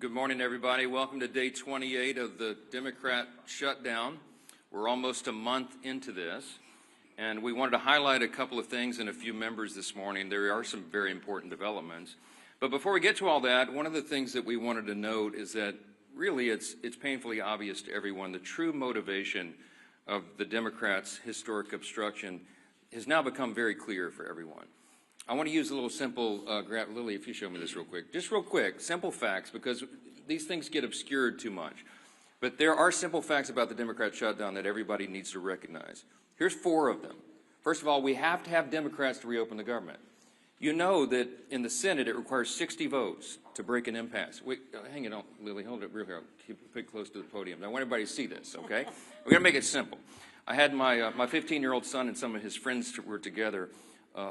Good morning, everybody. Welcome to day 28 of the Democrat shutdown. We're almost a month into this, and we wanted to highlight a couple of things and a few members this morning. There are some very important developments. But before we get to all that, one of the things that we wanted to note is that really it's painfully obvious to everyone the true motivation of the Democrats' historic obstruction has now become very clear for everyone. I want to use a little simple, Lily, if you show me this real quick. Just real quick, simple facts, because these things get obscured too much. But there are simple facts about the Democrat shutdown that everybody needs to recognize. Here's 4 of them. First of all, we have to have Democrats to reopen the government. You know that in the Senate it requires 60 votes to break an impasse. Wait, hang on, Lily, hold it real here. Keep it close to the podium. I want everybody to see this, okay? We're going to make it simple. I had my 15-year-old son and some of his friends were together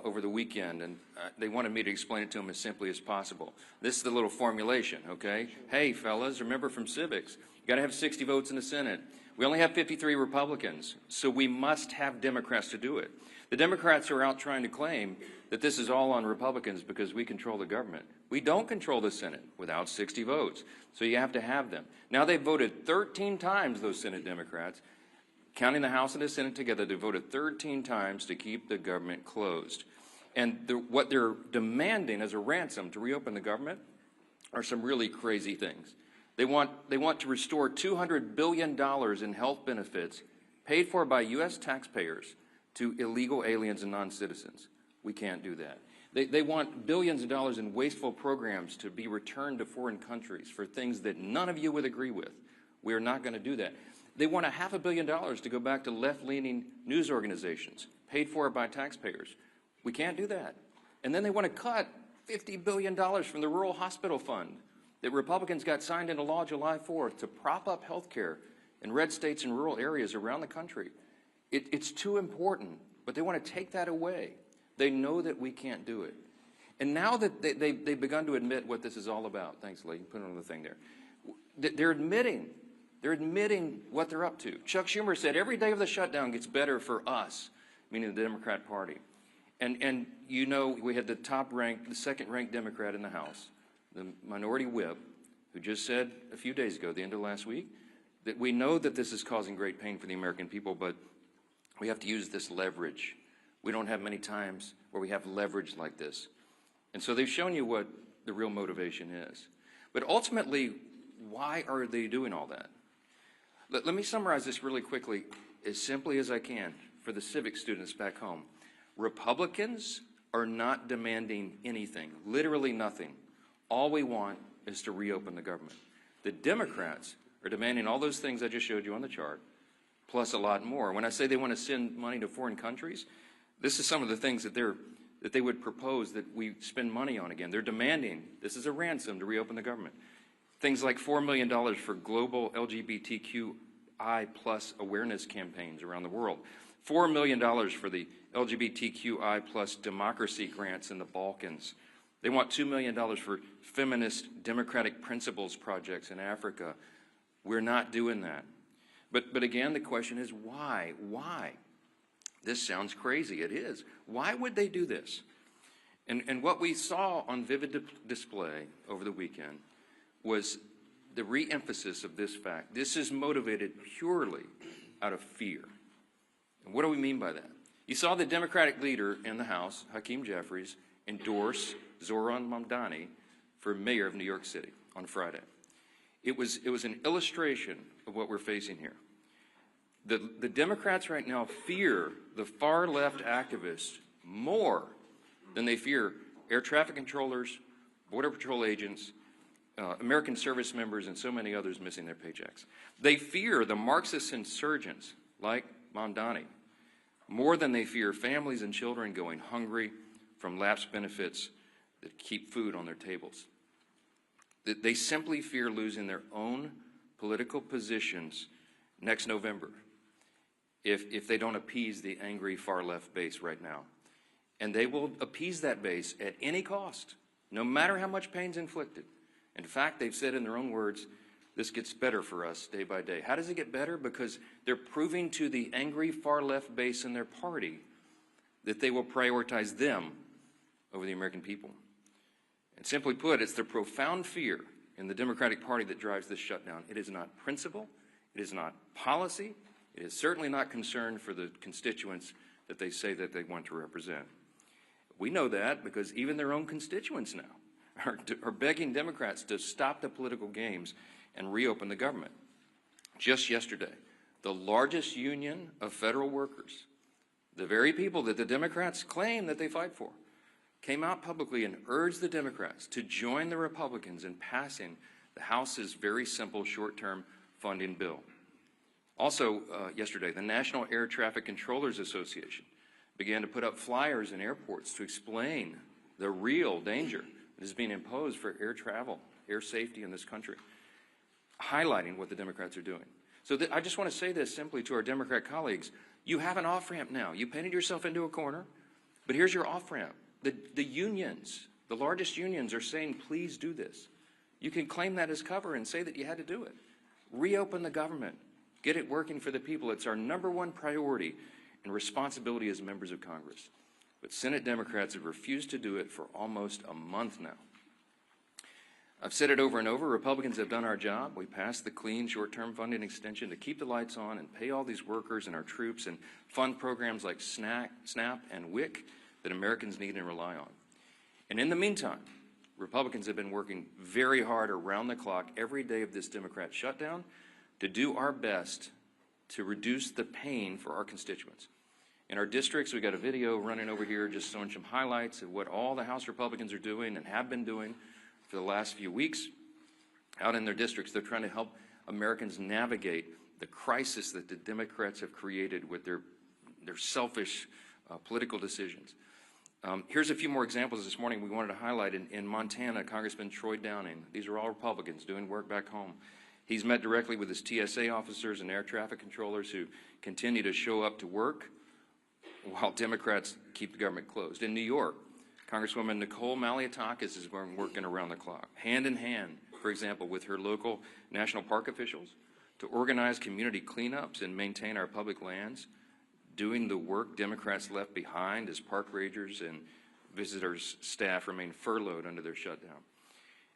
over the weekend, and they wanted me to explain it to them as simply as possible. This is the little formulation, okay? Hey, fellas, remember from civics, you got to have 60 votes in the Senate. We only have 53 Republicans, so we must have Democrats to do it. The Democrats are out trying to claim that this is all on Republicans because we control the government. We don't control the Senate without 60 votes, so you have to have them. Now they've voted 13 times, those Senate Democrats, counting the House and the Senate together. They voted 13 times to keep the government closed. And what they're demanding as a ransom to reopen the government are some really crazy things. They want to restore $200 billion in health benefits paid for by U.S. taxpayers to illegal aliens and non-citizens. We can't do that. They want billions of dollars in wasteful programs to be returned to foreign countries for things that none of you would agree with. We are not going to do that. They want $500 million to go back to left-leaning news organizations paid for by taxpayers. We can't do that. And then they want to cut $50 billion from the Rural Hospital Fund that Republicans got signed into law July 4th to prop up health care in red states and rural areas around the country. It's too important, but they want to take that away. They know that we can't do it. And now that they've begun to admit what this is all about, thanks, Lee, put it on the thing there, they're admitting what they're up to. Chuck Schumer said every day of the shutdown gets better for us, meaning the Democrat Party. And you know, we had the second-ranked Democrat in the House, the minority whip, who just said a few days ago, the end of last week, that we know that this is causing great pain for the American people, but we have to use this leverage. We don't have many times where we have leverage like this. And so they've shown you what the real motivation is. But ultimately, why are they doing all that? Let me summarize this really quickly, as simply as I can, for the civic students back home. Republicans are not demanding anything, literally nothing. All we want is to reopen the government. The Democrats are demanding all those things I just showed you on the chart, plus a lot more. When I say they want to send money to foreign countries, this is some of the things that they would propose that we spend money on again. They're demanding, this is a ransom to reopen the government. Things like $4 million for global LGBTQI plus awareness campaigns around the world. $4 million for the LGBTQI plus democracy grants in the Balkans. They want $2 million for feminist democratic principles projects in Africa. We're not doing that. But again, the question is why? Why? This sounds crazy. It is. Why would they do this? And what we saw on vivid display over the weekend was the re-emphasis of this fact. This is motivated purely out of fear. And what do we mean by that? You saw the Democratic leader in the House, Hakeem Jeffries, endorse Zoran Mamdani for mayor of New York City on Friday. It was an illustration of what we're facing here. The Democrats right now fear the far-left activists more than they fear air traffic controllers, border patrol agents, American service members, and so many others missing their paychecks. They fear the Marxist insurgents like Mamdani more than they fear families and children going hungry from lapsed benefits that keep food on their tables. They simply fear losing their own political positions next November if they don't appease the angry far-left base right now. And they will appease that base at any cost, no matter how much pain's inflicted. In fact, they've said in their own words, this gets better for us day by day. How does it get better? Because they're proving to the angry far-left base in their party that they will prioritize them over the American people. And simply put, it's the profound fear in the Democratic Party that drives this shutdown. It is not principle, it is not policy, it is certainly not concern for the constituents that they say that they want to represent. We know that because even their own constituents now are begging Democrats to stop the political games and reopen the government. Just yesterday, the largest union of federal workers, the very people that the Democrats claim that they fight for, came out publicly and urged the Democrats to join the Republicans in passing the House's very simple short-term funding bill. Also, yesterday, the National Air Traffic Controllers Association began to put up flyers in airports to explain the real danger that is being imposed for air travel, air safety in this country, highlighting what the Democrats are doing. So I just want to say this simply to our Democrat colleagues. You have an off-ramp now. You painted yourself into a corner, but here's your off-ramp. The unions, the largest unions, are saying, please do this. You can claim that as cover and say that you had to do it. Reopen the government. Get it working for the people. It's our #1 priority and responsibility as members of Congress. But Senate Democrats have refused to do it for almost a month now. I've said it over and over, Republicans have done our job. We passed the clean short-term funding extension to keep the lights on and pay all these workers and our troops and fund programs like SNAP and WIC that Americans need and rely on. And in the meantime, Republicans have been working very hard around the clock every day of this Democrat shutdown to do our best to reduce the pain for our constituents. In our districts, we got a video running over here just showing some highlights of what all the House Republicans are doing and have been doing for the last few weeks. Out in their districts, they're trying to help Americans navigate the crisis that the Democrats have created with their selfish political decisions. Here's a few more examples this morning we wanted to highlight. In Montana, Congressman Troy Downing, these are all Republicans doing work back home. He's met directly with his TSA officers and air traffic controllers who continue to show up to work while Democrats keep the government closed. In New York, Congresswoman Nicole Malliotakis is working around the clock, hand in hand, for example, with her local national park officials to organize community cleanups and maintain our public lands, doing the work Democrats left behind as park rangers and visitors' staff remain furloughed under their shutdown.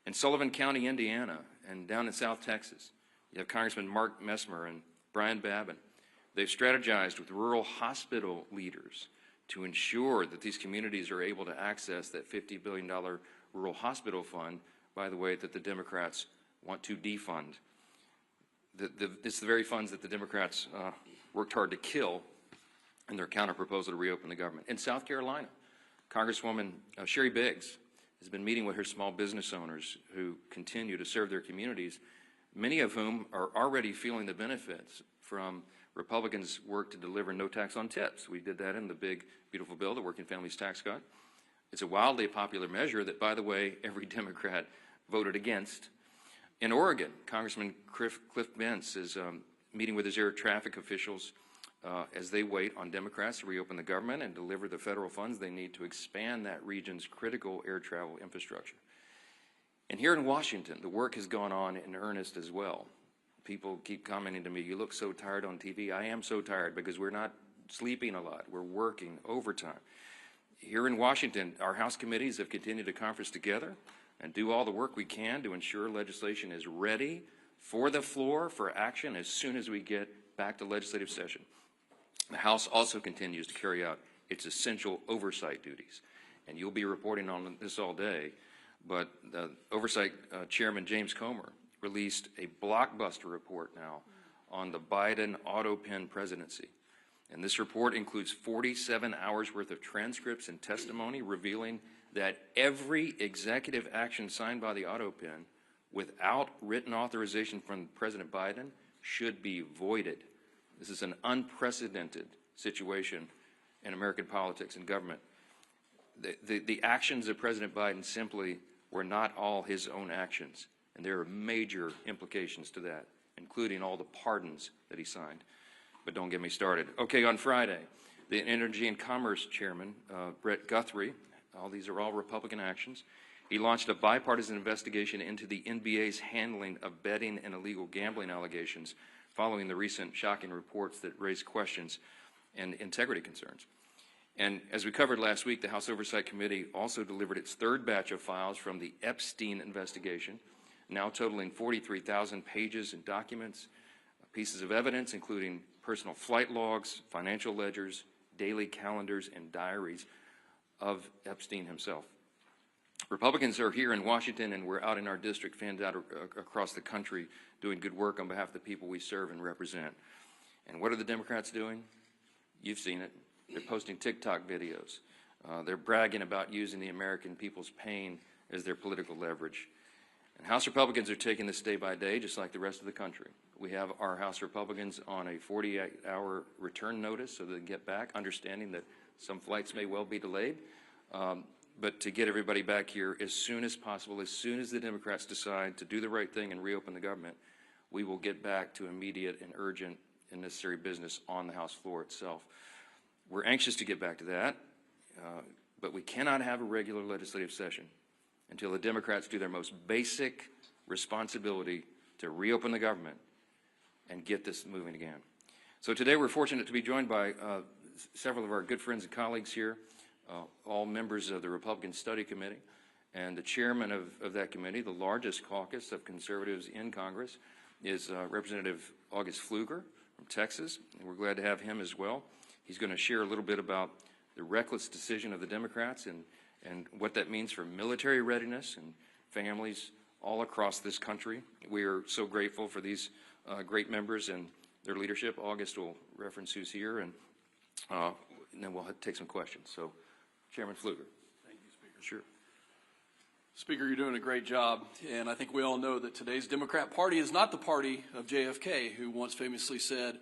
In Sullivan County, Indiana, and down in South Texas, you have Congressman Mark Messmer and Brian Babin. They've strategized with rural hospital leaders to ensure that these communities are able to access that $50 billion rural hospital fund, by the way, that the Democrats want to defund. It's the very funds that the Democrats worked hard to kill in their counterproposal to reopen the government. In South Carolina, Congresswoman Sherry Biggs has been meeting with her small business owners who continue to serve their communities, many of whom are already feeling the benefits from Republicans' work to deliver no tax on tips. We did that in the big, beautiful bill, the Working Families Tax Cut. It's a wildly popular measure that, by the way, every Democrat voted against. In Oregon, Congressman Cliff Bentz is meeting with his air traffic officials as they wait on Democrats to reopen the government and deliver the federal funds they need to expand that region's critical air travel infrastructure. And here in Washington, the work has gone on in earnest as well. People keep commenting to me, you look so tired on TV. I am so tired because we're not sleeping a lot. We're working overtime. Here in Washington, our House committees have continued to conference together and do all the work we can to ensure legislation is ready for the floor for action as soon as we get back to legislative session. The House also continues to carry out its essential oversight duties. And you'll be reporting on this all day, but the Oversight Chairman James Comer released a blockbuster report now on the Biden auto-pen presidency. And this report includes 47 hours worth of transcripts and testimony revealing that every executive action signed by the auto-pen without written authorization from President Biden should be voided. This is an unprecedented situation in American politics and government. The actions of President Biden simply were not all his own actions, and there are major implications to that, including all the pardons that he signed. But don't get me started. Okay, on Friday, the Energy and Commerce Chairman, Brett Guthrie, these are all Republican actions, he launched a bipartisan investigation into the NBA's handling of betting and illegal gambling allegations following the recent shocking reports that raised questions and integrity concerns. And as we covered last week, the House Oversight Committee also delivered its third batch of files from the Epstein investigation now totaling 43,000 pages and documents, pieces of evidence, including personal flight logs, financial ledgers, daily calendars, and diaries of Epstein himself. Republicans are here in Washington, and we're out in our district, fans out across the country, doing good work on behalf of the people we serve and represent. And what are the Democrats doing? You've seen it. They're posting TikTok videos. They're bragging about using the American people's pain as their political leverage. And House Republicans are taking this day by day, just like the rest of the country. We have our House Republicans on a 48-hour return notice so they can get back, understanding that some flights may well be delayed, but to get everybody back here as soon as possible, as soon as the Democrats decide to do the right thing and reopen the government, we will get back to immediate and urgent and necessary business on the House floor itself. We're anxious to get back to that, but we cannot have a regular legislative session until the Democrats do their most basic responsibility to reopen the government and get this moving again. So today we're fortunate to be joined by several of our good friends and colleagues here, all members of the Republican Study Committee, and the chairman of that committee, the largest caucus of conservatives in Congress, is Representative August Pfluger from Texas, and we're glad to have him as well. He's going to share a little bit about the reckless decision of the Democrats and what that means for military readiness and families all across this country. We are so grateful for these great members and their leadership. August will reference who's here, and then we'll take some questions. So, Chairman Pfluger. Thank you, Speaker. Sure. Speaker, you're doing a great job, and I think we all know that today's Democrat Party is not the party of JFK, who once famously said,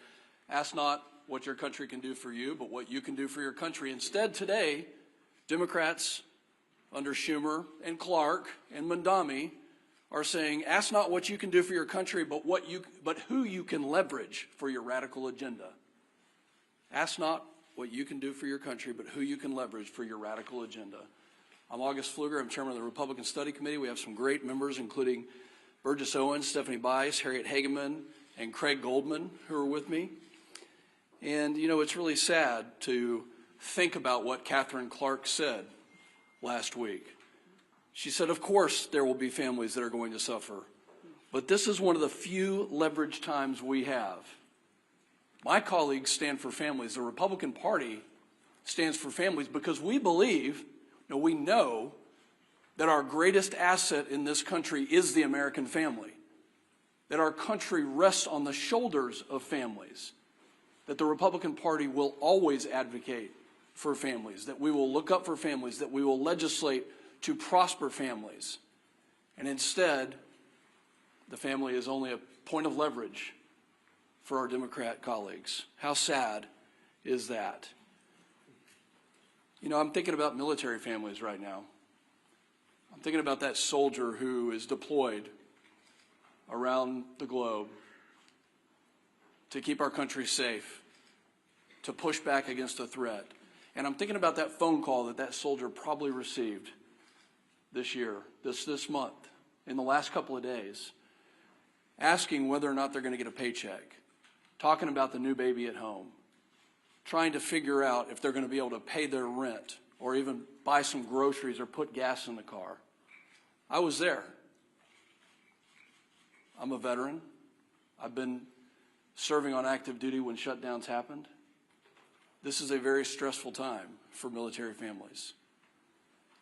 "Ask not what your country can do for you, but what you can do for your country." Instead, today, Democrats under Schumer and Clark and Mondami are saying, "Ask not what you can do for your country, but who you can leverage for your radical agenda." Ask not what you can do for your country, but who you can leverage for your radical agenda. I'm August Pfluger. I'm chairman of the Republican Study Committee. We have some great members, including Burgess Owens, Stephanie Bice, Harriet Hageman, and Craig Goldman, who are with me. And, you know, it's really sad to think about what Catherine Clark said last week. She said, of course, there will be families that are going to suffer, but this is one of the few leverage times we have. My colleagues stand for families. The Republican Party stands for families because we believe, we know that our greatest asset in this country is the American family, that our country rests on the shoulders of families, that the Republican Party will always advocate for families, that we will look up for families, that we will legislate to prosper families. And instead, the family is only a point of leverage for our Democrat colleagues. How sad is that? You know, I'm thinking about military families right now. I'm thinking about that soldier who is deployed around the globe to keep our country safe, to push back against a threat. And I'm thinking about that phone call that soldier probably received this year, this month, in the last couple of days, asking whether or not they're going to get a paycheck, talking about the new baby at home, trying to figure out if they're going to be able to pay their rent or even buy some groceries or put gas in the car. I was there. I'm a veteran. I've been serving on active duty when shutdowns happened. This is a very stressful time for military families.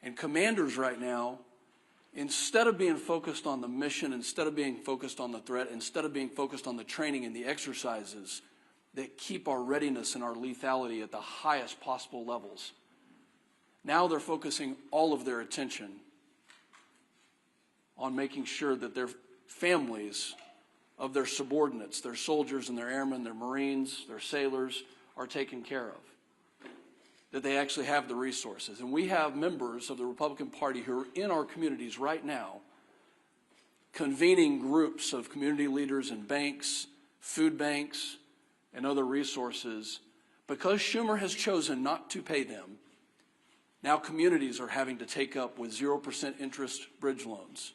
And commanders right now, instead of being focused on the mission, instead of being focused on the threat, instead of being focused on the training and the exercises that keep our readiness and our lethality at the highest possible levels, now they're focusing all of their attention on making sure that their families of their subordinates, their soldiers and their airmen, their Marines, their sailors, are taken care of, that they actually have the resources. And we have members of the Republican Party who are in our communities right now convening groups of community leaders and banks, food banks, and other resources. Because Schumer has chosen not to pay them, now communities are having to take up with 0% interest bridge loans.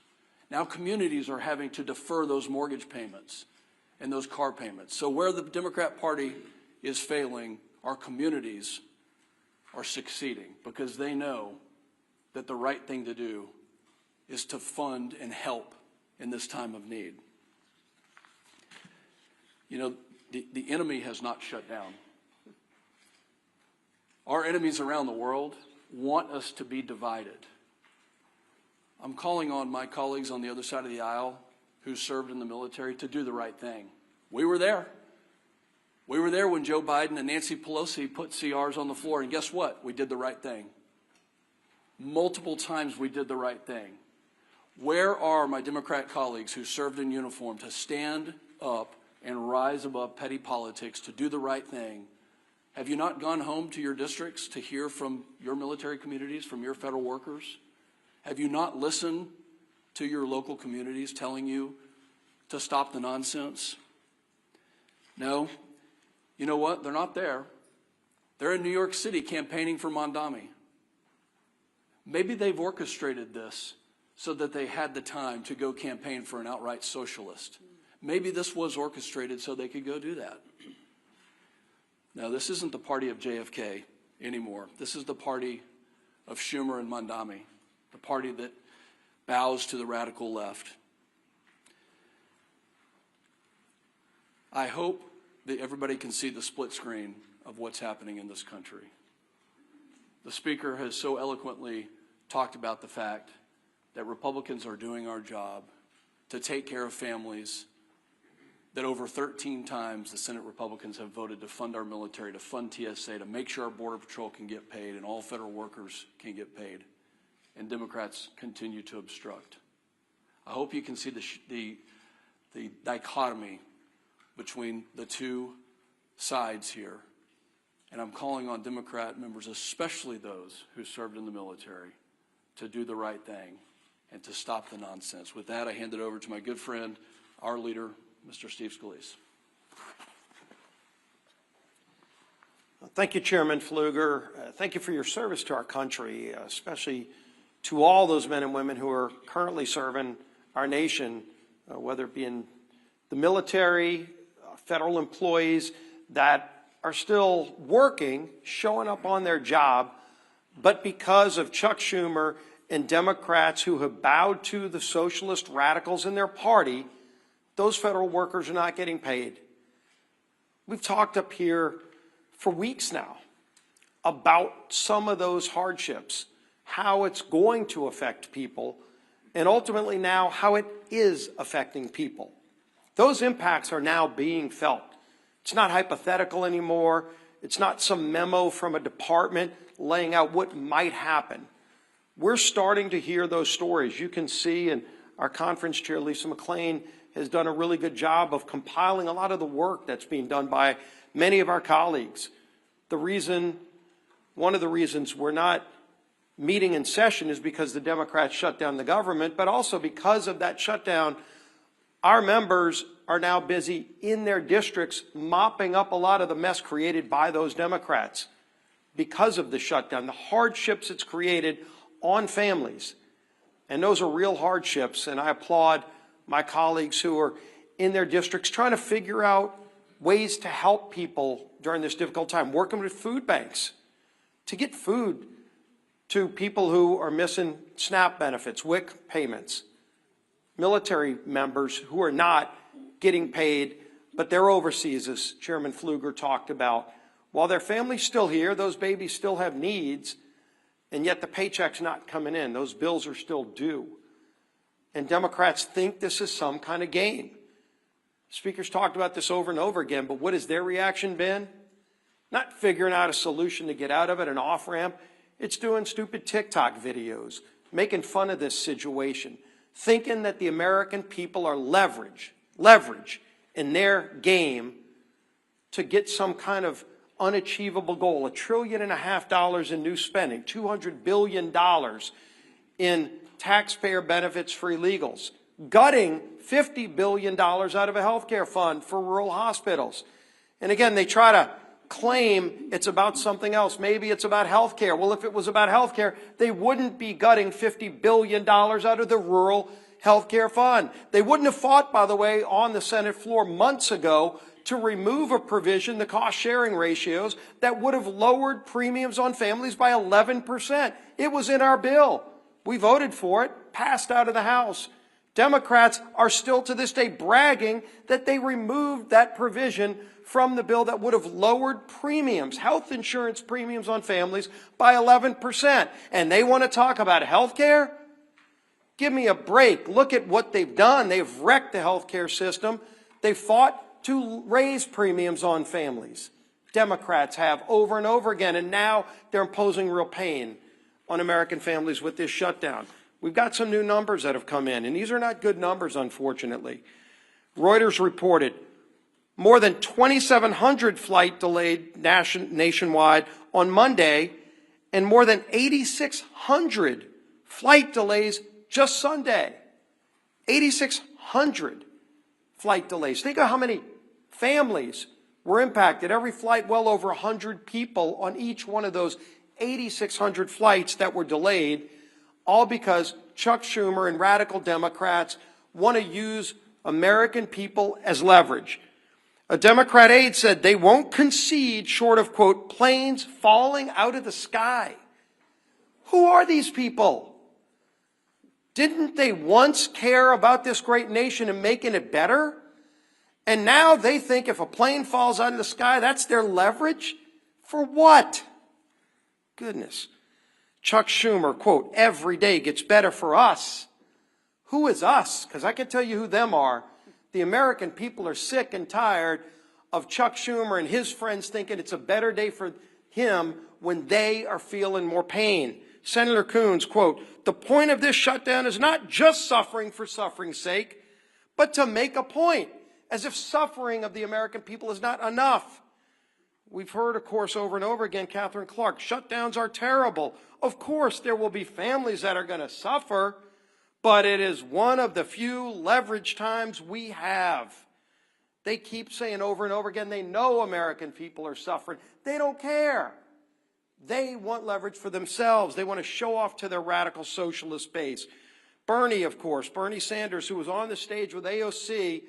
Now communities are having to defer those mortgage payments and those car payments. So where the Democrat Party is failing, our communities are succeeding because they know that the right thing to do is to fund and help in this time of need. You know, the enemy has not shut down. Our enemies around the world want us to be divided. I'm calling on my colleagues on the other side of the aisle who served in the military to do the right thing. We were there. We were there when Joe Biden and Nancy Pelosi put CRs on the floor, and guess what? We did the right thing. Multiple times we did the right thing. Where are my Democrat colleagues who served in uniform to stand up and rise above petty politics to do the right thing? Have you not gone home to your districts to hear from your military communities, from your federal workers? Have you not listened to your local communities telling you to stop the nonsense? No. You know what? They're not there. They're in New York City campaigning for Mondami. Maybe they've orchestrated this so that they had the time to go campaign for an outright socialist. Maybe this was orchestrated so they could go do that. Now, this isn't the party of JFK anymore. This is the party of Schumer and Mondami, the party that bows to the radical left. I hope that everybody can see the split screen of what's happening in this country. The speaker has so eloquently talked about the fact that Republicans are doing our job to take care of families, that over 13 times the Senate Republicans have voted to fund our military, to fund TSA, to make sure our Border Patrol can get paid and all federal workers can get paid. And Democrats continue to obstruct. I hope you can see the dichotomy between the two sides here. And I'm calling on Democrat members, especially those who served in the military, to do the right thing and to stop the nonsense. With that, I hand it over to my good friend, our leader, Mr. Steve Scalise. Thank you, Chairman Pfluger. Thank you for your service to our country, especially to all those men and women who are currently serving our nation, whether it be in the military, federal employees that are still working, showing up on their job, but because of Chuck Schumer and Democrats who have bowed to the socialist radicals in their party, those federal workers are not getting paid. We've talked up here for weeks now about some of those hardships, how it's going to affect people, and ultimately now how it is affecting people. Those impacts are now being felt. It's not hypothetical anymore. It's not some memo from a department laying out what might happen. We're starting to hear those stories. You can see, and our conference chair, Lisa McLean, has done a really good job of compiling a lot of the work that's being done by many of our colleagues. One of the reasons we're not meeting in session is because the Democrats shut down the government, but also because of that shutdown, our members are now busy in their districts mopping up a lot of the mess created by those Democrats because of the shutdown, the hardships it's created on families. And those are real hardships, and I applaud my colleagues who are in their districts trying to figure out ways to help people during this difficult time, working with food banks to get food to people who are missing SNAP benefits, WIC payments, military members who are not getting paid, but they're overseas, as Chairman Pfluger talked about. While their family's still here, those babies still have needs, and yet the paycheck's not coming in. Those bills are still due. And Democrats think this is some kind of game. Speakers talked about this over and over again, but what has their reaction been? Not figuring out a solution to get out of it, an off-ramp. It's doing stupid TikTok videos, making fun of this situation, thinking that the American people are leverage in their game to get some kind of unachievable goal, $1.5 trillion in new spending, $200 billion in taxpayer benefits for illegals, gutting $50 billion out of a health care fund for rural hospitals. And again, they try to claim it's about something else. Maybe it's about health care. Well, if it was about health care, they wouldn't be gutting $50 billion out of the rural health care fund. They wouldn't have fought, by the way, on the Senate floor months ago to remove a provision, the cost-sharing ratios, that would have lowered premiums on families by 11%. It was in our bill. We voted for it, passed out of the House. Democrats are still to this day bragging that they removed that provision from the bill that would have lowered premiums, health insurance premiums on families by 11%. And they want to talk about health care? Give me a break. Look at what they've done. They've wrecked the health care system. They fought to raise premiums on families. Democrats have over and over again, and now they're imposing real pain on American families with this shutdown. We've got some new numbers that have come in, and these are not good numbers, unfortunately. Reuters reported more than 2,700 flights delayed nationwide on Monday, and more than 8,600 flight delays just Sunday. 8,600 flight delays. Think of how many families were impacted. Every flight, well over 100 people on each one of those 8,600 flights that were delayed, all because Chuck Schumer and radical Democrats want to use American people as leverage. A Democrat aide said they won't concede short of, quote, planes falling out of the sky. Who are these people? Didn't they once care about this great nation and making it better? And now they think if a plane falls out of the sky, that's their leverage? For what? Goodness. Chuck Schumer, quote, every day gets better for us. Who is us? Because I can tell you who them are. The American people are sick and tired of Chuck Schumer and his friends thinking it's a better day for him when they are feeling more pain. Senator Coons, quote, the point of this shutdown is not just suffering for suffering's sake, but to make a point, as if suffering of the American people is not enough. We've heard, of course, over and over again, Catherine Clark, shutdowns are terrible. Of course, there will be families that are going to suffer, but it is one of the few leverage times we have. They keep saying over and over again, they know American people are suffering. They don't care. They want leverage for themselves. They want to show off to their radical socialist base. Bernie, of course, Bernie Sanders, who was on the stage with AOC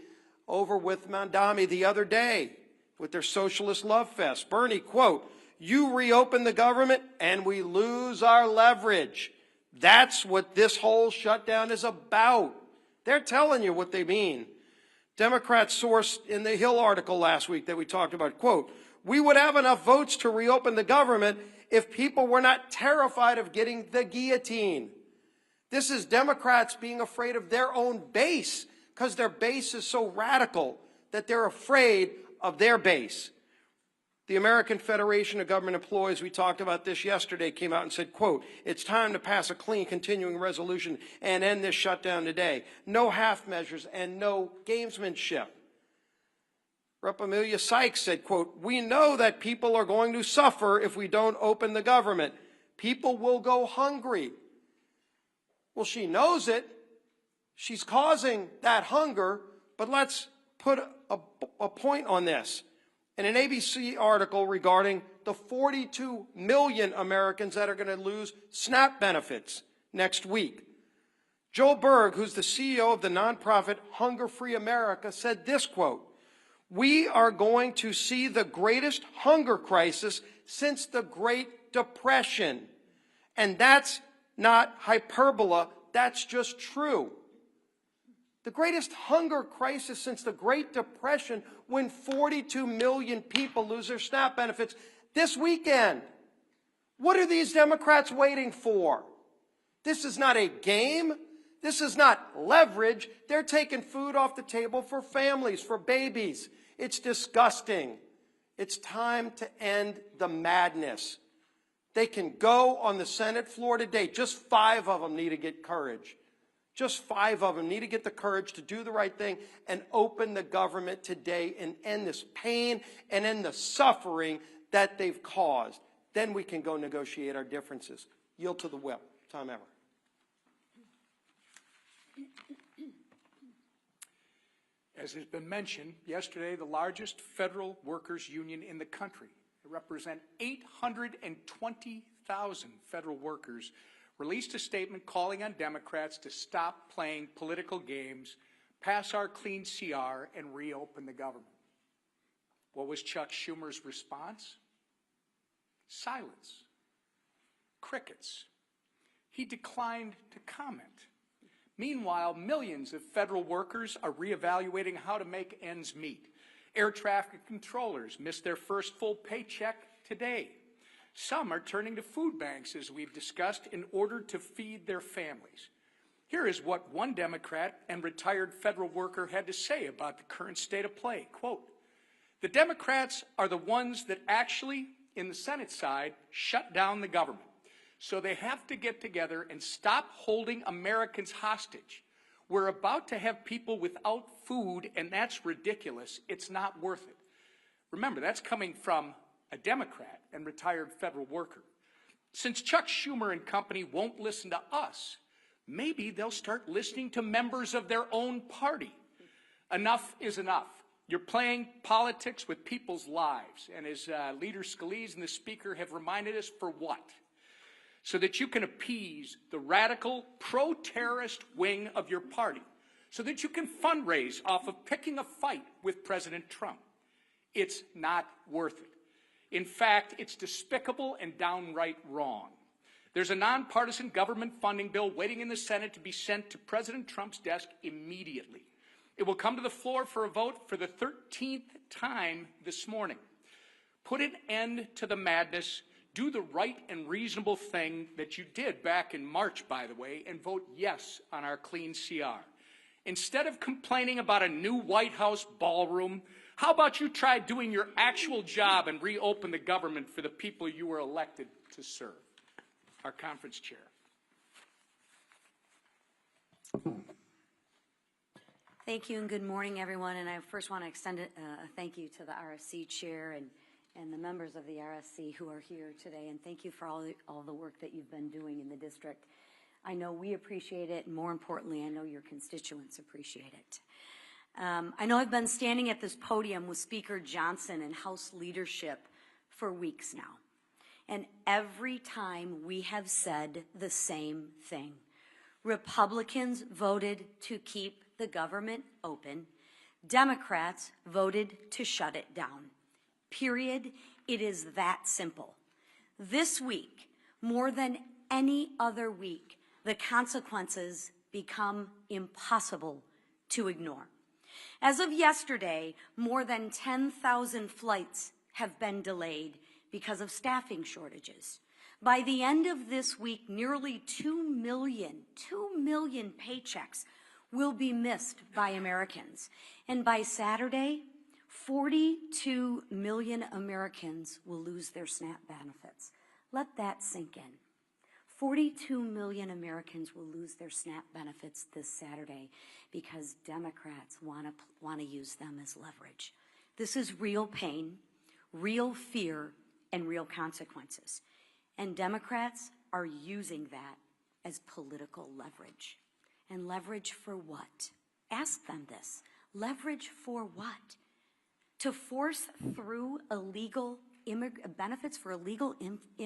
over with Mandami the other day with their socialist love fest. Bernie, quote, you reopen the government and we lose our leverage. That's what this whole shutdown is about. They're telling you what they mean. Democrats sourced in the Hill article last week that we talked about, quote, we would have enough votes to reopen the government if people were not terrified of getting the guillotine. This is Democrats being afraid of their own base because their base is so radical that they're afraid of their base. The American Federation of Government Employees, we talked about this yesterday, came out and said, quote, it's time to pass a clean continuing resolution and end this shutdown today. No half measures and no gamesmanship. Rep. Amelia Sykes said, quote, we know that people are going to suffer if we don't open the government. People will go hungry. Well, she knows it. She's causing that hunger, but let's put a point on this. In an ABC article regarding the 42 million Americans that are going to lose SNAP benefits next week, Joel Berg, who's the CEO of the nonprofit Hunger Free America, said this, quote, we are going to see the greatest hunger crisis since the Great Depression. And that's not hyperbole, that's just true. The greatest hunger crisis since the Great Depression, when 42 million people lose their SNAP benefits this weekend. What are these Democrats waiting for? This is not a game. This is not leverage. They're taking food off the table for families, for babies. It's disgusting. It's time to end the madness. They can go on the Senate floor today. Just 5 of them need to get courage. Just 5 of them need to get the courage to do the right thing and open the government today and end this pain and end the suffering that they've caused. Then we can go negotiate our differences. Yield to the whip. Tom Emmer. As has been mentioned, yesterday the largest federal workers union in the country, they represent 820,000 federal workers, released a statement calling on Democrats to stop playing political games, pass our clean CR, and reopen the government. What was Chuck Schumer's response? Silence. Crickets. He declined to comment. Meanwhile, millions of federal workers are reevaluating how to make ends meet. Air traffic controllers missed their first full paycheck today. Some are turning to food banks, as we've discussed, in order to feed their families. Here is what one Democrat and retired federal worker had to say about the current state of play. Quote, "The Democrats are the ones that actually, in the Senate side, shut down the government. So they have to get together and stop holding Americans hostage. We're about to have people without food, and that's ridiculous. It's not worth it." Remember, that's coming from a Democrat and retired federal worker. Since Chuck Schumer and company won't listen to us, maybe they'll start listening to members of their own party. Enough is enough. You're playing politics with people's lives. And as Leader Scalise and the Speaker have reminded us, for what? So that you can appease the radical pro-terrorist wing of your party. So that you can fundraise off of picking a fight with President Trump. It's not worth it. In fact, it's despicable and downright wrong. There's a nonpartisan government funding bill waiting in the Senate to be sent to President Trump's desk immediately. It will come to the floor for a vote for the 13th time this morning. Put an end to the madness. Do the right and reasonable thing that you did back in March, by the way, and vote yes on our clean CR. Instead of complaining about a new White House ballroom, how about you try doing your actual job and reopen the government for the people you were elected to serve? Our conference chair. Thank you and good morning, everyone. And I first want to extend a thank you to the RSC chair and the members of the RSC who are here today. And thank you for all the work that you've been doing in the district. I know we appreciate it, and more importantly, I know your constituents appreciate it. I know I've been standing at this podium with Speaker Johnson and House leadership for weeks now. And every time we have said the same thing. Republicans voted to keep the government open. Democrats voted to shut it down. Period. It is that simple. This week, more than any other week, the consequences become impossible to ignore. As of yesterday, more than 10,000 flights have been delayed because of staffing shortages. By the end of this week, nearly 2 million paychecks will be missed by Americans. And by Saturday, 42 million Americans will lose their SNAP benefits. Let that sink in. 42 million Americans will lose their SNAP benefits this Saturday because Democrats want to use them as leverage. This is real pain, real fear, and real consequences. And Democrats are using that as political leverage. And leverage for what? Ask them this. Leverage for what? To force through illegal benefits for illegal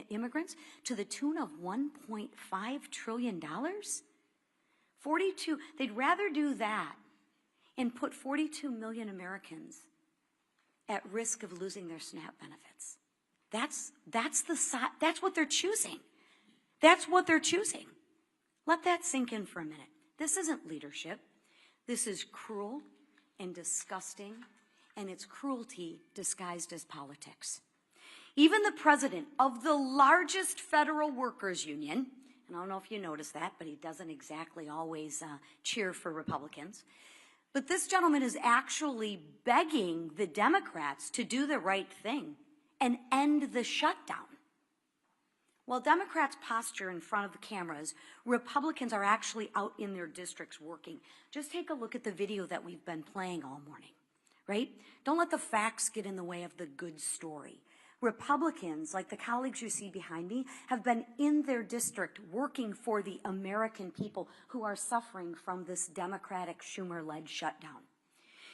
immigrants to the tune of $1.5 trillion? They'd rather do that and put 42 million Americans at risk of losing their SNAP benefits. That's what they're choosing. That's what they're choosing. Let that sink in for a minute. This isn't leadership. This is cruel and disgusting, and it's cruelty disguised as politics. Even the president of the largest federal workers union, and I don't know if you noticed that, but he doesn't exactly always cheer for Republicans, but this gentleman is actually begging the Democrats to do the right thing and end the shutdown. While Democrats posture in front of the cameras, Republicans are actually out in their districts working. Just take a look at the video that we've been playing all morning, right? Don't let the facts get in the way of the good story. Republicans, like the colleagues you see behind me, have been in their district working for the American people who are suffering from this Democratic Schumer-led shutdown.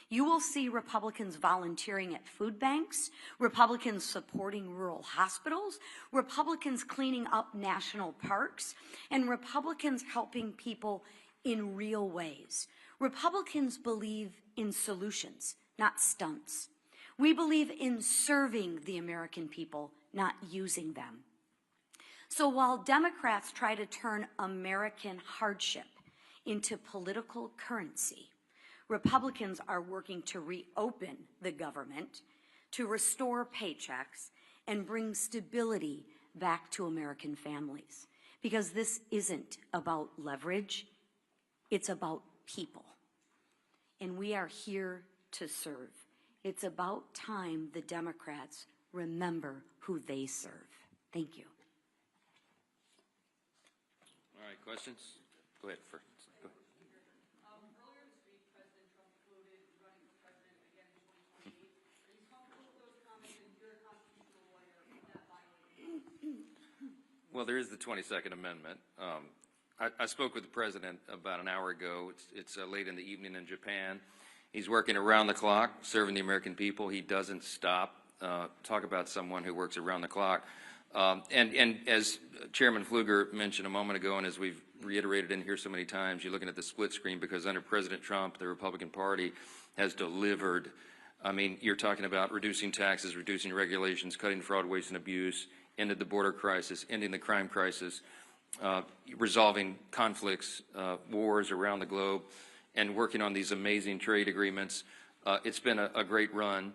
You will see Republicans volunteering at food banks, Republicans supporting rural hospitals, Republicans cleaning up national parks, and Republicans helping people in real ways. Republicans believe in solutions, not stunts. We believe in serving the American people, not using them. So while Democrats try to turn American hardship into political currency, Republicans are working to reopen the government, to restore paychecks, and bring stability back to American families. Because this isn't about leverage, it's about people. And we are here to serve. It's about time the Democrats remember who they serve. Thank you. All right, questions? Go ahead, first. Go ahead. Earlier this week, President Trump floated running for president again in 2028. Are you comfortable with those comments, and you're a constitutional lawyer, would that violate? Well, there is the 22nd Amendment. I spoke with the president about an hour ago. It's late in the evening in Japan. He's working around the clock, serving the American people. He doesn't stop. Talk about someone who works around the clock. And as Chairman Pfluger mentioned a moment ago, and as we've reiterated in here so many times, you're looking at the split screen because under President Trump, the Republican Party has delivered. I mean, you're talking about reducing taxes, reducing regulations, cutting fraud, waste, and abuse, ended the border crisis, ending the crime crisis, resolving conflicts, wars around the globe, and working on these amazing trade agreements. It's been a great run.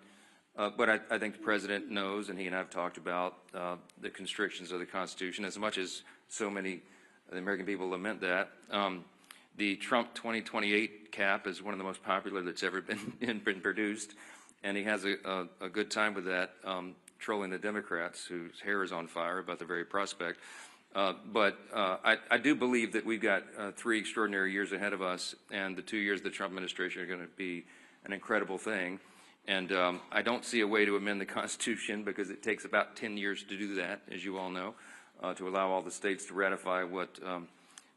But I think the President knows, and he and I have talked about the constrictions of the Constitution, as much as so many of the American people lament that. The Trump 2028 cap is one of the most popular that's ever been produced, and he has a good time with that, trolling the Democrats whose hair is on fire about the very prospect. But I do believe that we've got 3 extraordinary years ahead of us, and the 2 years of the Trump administration are going to be an incredible thing. And I don't see a way to amend the Constitution because it takes about 10 years to do that, as you all know, to allow all the states to ratify what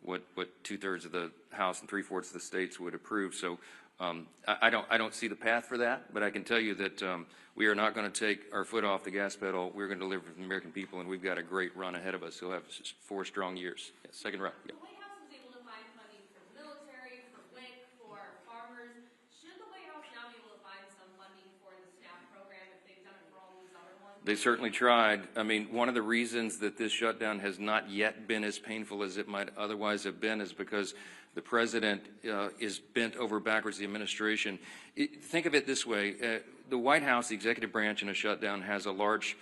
2/3 of the House and 3/4 of the states would approve. So I don't see the path for that, but I can tell you that we are not going to take our foot off the gas pedal. We're going to deliver for the American people, and we've got a great run ahead of us. We'll have 4 strong years. Yeah, second round. Yeah. The White House was able to find funding for the military, for WIC, for farmers. Should the White House now be able to find some funding for the SNAP program if they've done it for all these other ones? They certainly tried. I mean, one of the reasons that this shutdown has not yet been as painful as it might otherwise have been is because the president is bent over backwards, the administration. Think of it this way. The White House, the executive branch in a shutdown, has a large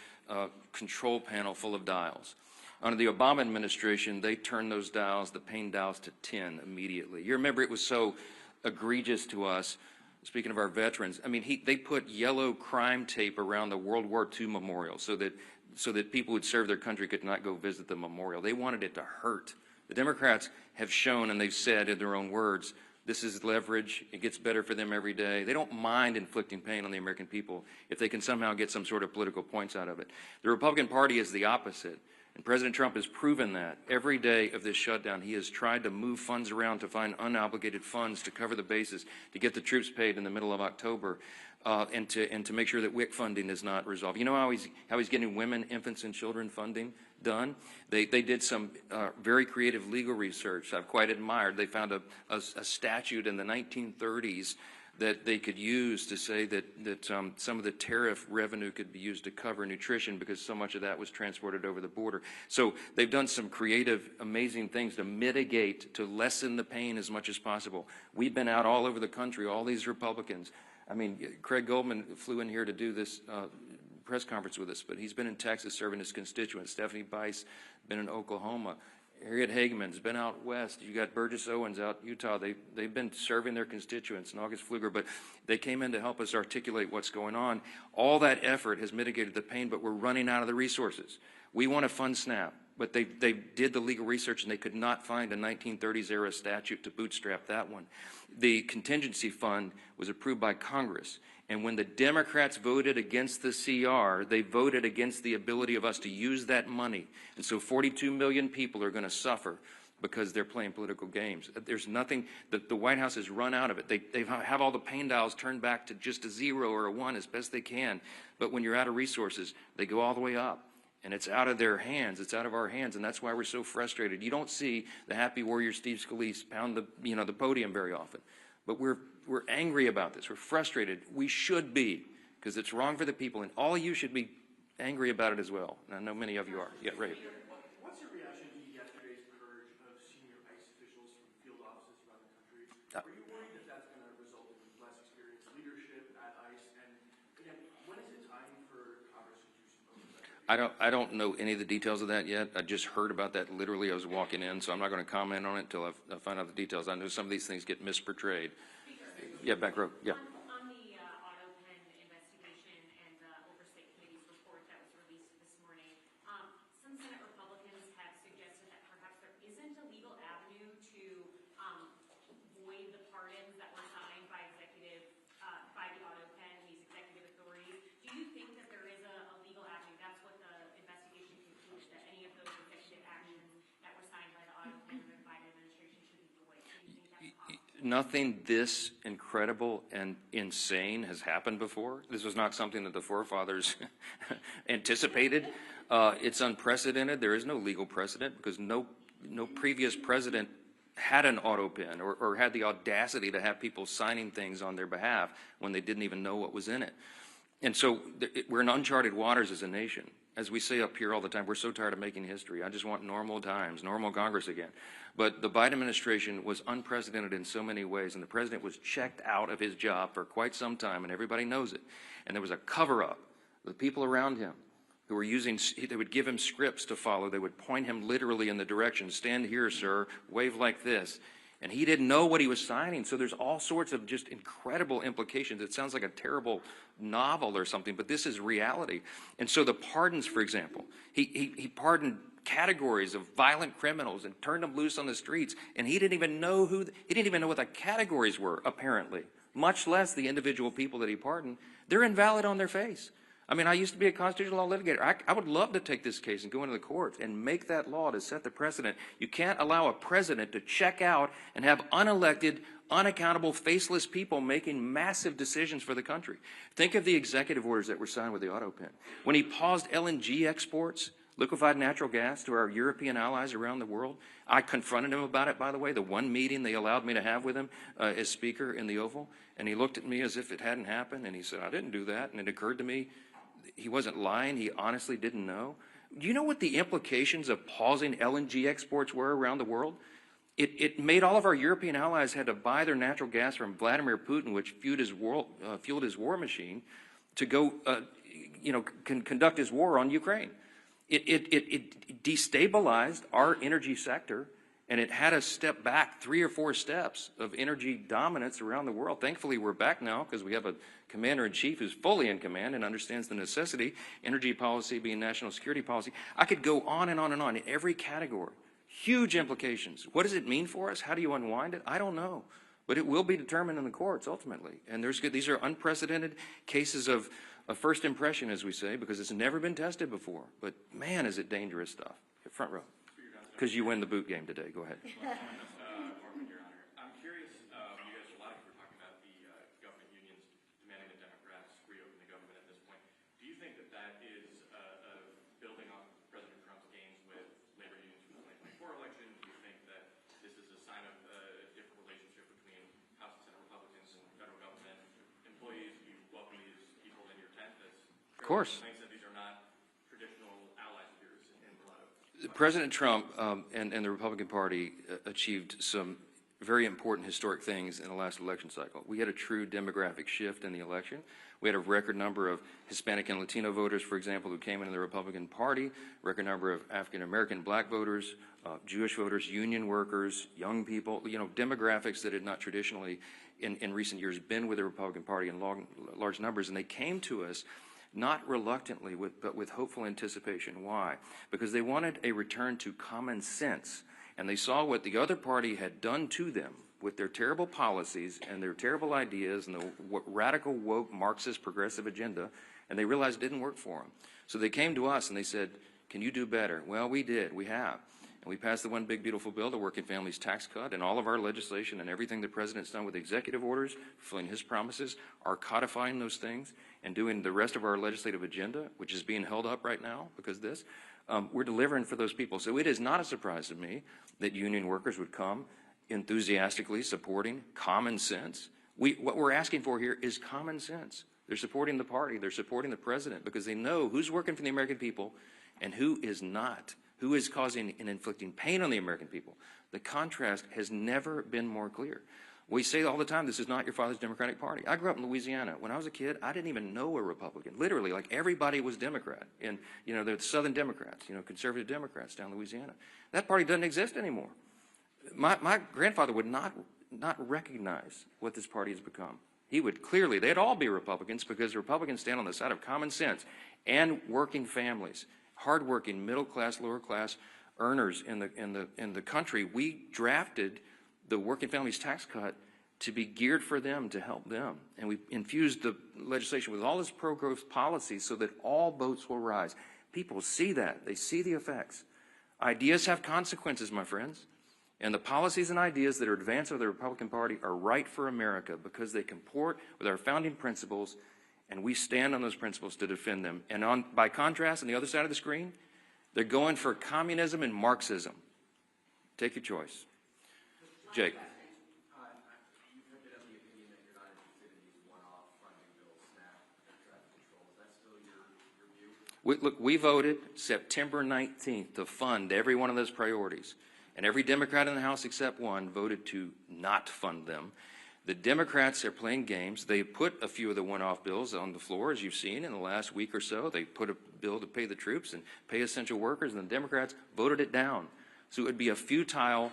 control panel full of dials. Under the Obama administration, they turned those dials, the pain dials, to 10 immediately. You remember it was so egregious to us. Speaking of our veterans, I mean, they put yellow crime tape around the World War II memorial so that people who'd served their country could not go visit the memorial. They wanted it to hurt. The Democrats have shown, and they've said in their own words, this is leverage. It gets better for them every day. They don't mind inflicting pain on the American people if they can somehow get some sort of political points out of it. The Republican Party is the opposite. And President Trump has proven that. Every day of this shutdown, he has tried to move funds around to find unobligated funds to cover the bases, to get the troops paid in the middle of October, and to make sure that WIC funding is not resolved. You know how he's getting women, infants, and children funding done? They did some very creative legal research I've quite admired. They found a statute in the 1930s that they could use to say that some of the tariff revenue could be used to cover nutrition because so much of that was transported over the border. So they've done some creative, amazing things to mitigate, to lessen the pain as much as possible. We've been out all over the country, all these Republicans. I mean, Craig Goldman flew in here to do this press conference with us, but he's been in Texas serving his constituents. Stephanie Bice been in Oklahoma. Harriet Hageman's been out west. You got Burgess Owens out in Utah. They've been serving their constituents, and August Pfluger, but they came in to help us articulate what's going on. All that effort has mitigated the pain, but we're running out of the resources. We want to fund SNAP, but they did the legal research, and they could not find a 1930s-era statute to bootstrap that one. The contingency fund was approved by Congress. And when the Democrats voted against the CR, they voted against the ability of us to use that money. And so 42 million people are going to suffer because they're playing political games. There's nothing, the White House has run out of it. They have all the pain dials turned back to just a 0 or a 1 as best they can. But when you're out of resources, they go all the way up. And it's out of their hands. It's out of our hands, and that's why we're so frustrated. You don't see the happy warrior Steve Scalise pound the podium very often. But we're angry about this. We're frustrated. We should be, because it's wrong for the people, and all of you should be angry about it as well. And I know many of you are. Yeah, Ray. What's your reaction to yesterday's purge of senior ICE officials from field offices around Are you worried that that's going to result in less experienced leadership at ICE? And again, when is it time for Congress to do some oversight? I don't know any of the details of that yet. I just heard about that literally. I was walking in, so I'm not going to comment on it until I find out the details. I know some of these things get misportrayed. Yeah, back row. Yeah. On the auto pen investigation and the Oversight Committee's report that was released this morning, some Senate Republicans have suggested that perhaps there isn't a legal avenue to void the pardons that were signed by by the auto pen, these executive authorities. Do you think that there is a legal avenue? That's what the investigation concludes, that any of those executive actions that were signed by the auto pen and the Biden administration should be void. Do you think that's possible? Nothing this incredible and insane has happened before. This was not something that the forefathers anticipated. It's unprecedented. There is no legal precedent because no previous president had an auto pen or had the audacity to have people signing things on their behalf when they didn't even know what was in it. And so we're in uncharted waters as a nation. As we say up here all the time, we're so tired of making history. I just want normal times, normal Congress again. But the Biden administration was unprecedented in so many ways, and the president was checked out of his job for quite some time, and everybody knows it. And there was a cover-up. The people around him who were they would give him scripts to follow. They would point him literally in the direction, stand here, sir, wave like this. And he didn't know what he was signing, so there's all sorts of just incredible implications. It sounds like a terrible novel or something, but this is reality. And so the pardons, for example, he pardoned categories of violent criminals and turned them loose on the streets, and he didn't even know what the categories were, apparently, much less the individual people that he pardoned. They're invalid on their face. I mean, I used to be a constitutional law litigator. I would love to take this case and go into the courts and make that law to set the precedent. You can't allow a president to check out and have unelected, unaccountable, faceless people making massive decisions for the country. Think of the executive orders that were signed with the auto pen. When he paused LNG exports, liquefied natural gas, to our European allies around the world, I confronted him about it, by the way, the one meeting they allowed me to have with him as Speaker in the Oval. And he looked at me as if it hadn't happened, and he said, I didn't do that. And it occurred to me, he wasn't lying. He honestly didn't know. Do you know what the implications of pausing LNG exports were around the world? It made all of our European allies had to buy their natural gas from Vladimir Putin, which fueled his war machine to go, conduct his war on Ukraine. It destabilized our energy sector, and it had us step back 3 or 4 steps of energy dominance around the world. Thankfully, we're back now because we have a commander-in-chief who's fully in command and understands the necessity, energy policy being national security policy. I could go on and on and on in every category. Huge implications. What does it mean for us? How do you unwind it? I don't know. But it will be determined in the courts ultimately. And these are unprecedented cases of first impression, as we say, because it's never been tested before. But man, is it dangerous stuff. Front row. Because you win the boot game today. Go ahead. Your Honor. I'm curious, you guys, a lot of you were talking about the government unions demanding the Democrats reopen the government at this point. Do you think that that is building on President Trump's gains with labor unions from the 2024 election? Do you think that this is a sign of a different relationship between House and Senate Republicans and federal government employees? Do you welcome these people in your tent? Of course. These are not traditional allies of yours in a lot of... President Trump and the Republican Party achieved some very important historic things in the last election cycle. We had a true demographic shift in the election. We had a record number of Hispanic and Latino voters, for example, who came into the Republican Party, record number of African-American black voters, Jewish voters, union workers, young people, demographics that had not traditionally in recent years been with the Republican Party in large numbers. And they came to us not reluctantly, but with hopeful anticipation. Why? Because they wanted a return to common sense. And they saw what the other party had done to them with their terrible policies and their terrible ideas and the radical, woke, Marxist, progressive agenda, and they realized it didn't work for them. So they came to us and they said, can you do better? Well, we did. We have. And we passed the One Big Beautiful Bill, the Working Families Tax Cut, and all of our legislation and everything the President's done with executive orders, fulfilling his promises, are codifying those things and doing the rest of our legislative agenda, which is being held up right now because of this. We're delivering for those people. So it is not a surprise to me that union workers would come enthusiastically supporting common sense. What we're asking for here is common sense. They're supporting the party. They're supporting the president because they know who's working for the American people and who is not, who is causing and inflicting pain on the American people. The contrast has never been more clear. We say all the time, this is not your father's Democratic Party. I grew up in Louisiana. When I was a kid, I didn't even know a Republican. Literally, like everybody was Democrat. And, the Southern Democrats, conservative Democrats down in Louisiana. That party doesn't exist anymore. My grandfather would not recognize what this party has become. He would clearly, they'd all be Republicans because the Republicans stand on the side of common sense and working families, hardworking, middle class, lower class earners in the country. We drafted the working families tax cut to be geared for them, to help them. And we infused the legislation with all this pro-growth policies so that all boats will rise. People see that. They see the effects. Ideas have consequences, my friends. And the policies and ideas that are advanced by the Republican Party are right for America because they comport with our founding principles, and we stand on those principles to defend them. And by contrast, on the other side of the screen, they're going for communism and Marxism. Take your choice. Jake. We voted September 19th to fund every one of those priorities. And every Democrat in the House except one voted to not fund them. The Democrats are playing games. They put a few of the one-off bills on the floor, as you've seen in the last week or so. They put a bill to pay the troops and pay essential workers, and the Democrats voted it down. So it would be a futile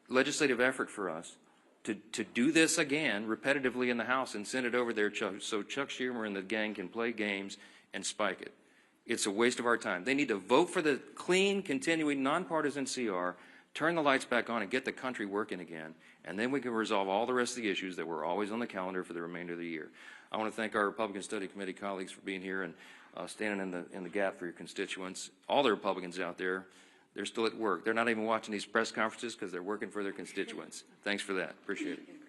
legislative effort for us to do this again repetitively in the House and send it over there so Chuck Schumer and the gang can play games and spike it. It's a waste of our time. They need to vote for the clean, continuing, nonpartisan CR, turn the lights back on and get the country working again, and then we can resolve all the rest of the issues that were always on the calendar for the remainder of the year. I want to thank our Republican Study Committee colleagues for being here and standing in the gap for your constituents. All the Republicans out there, they're still at work. They're not even watching these press conferences because they're working for their constituents. Thanks for that. Appreciate it.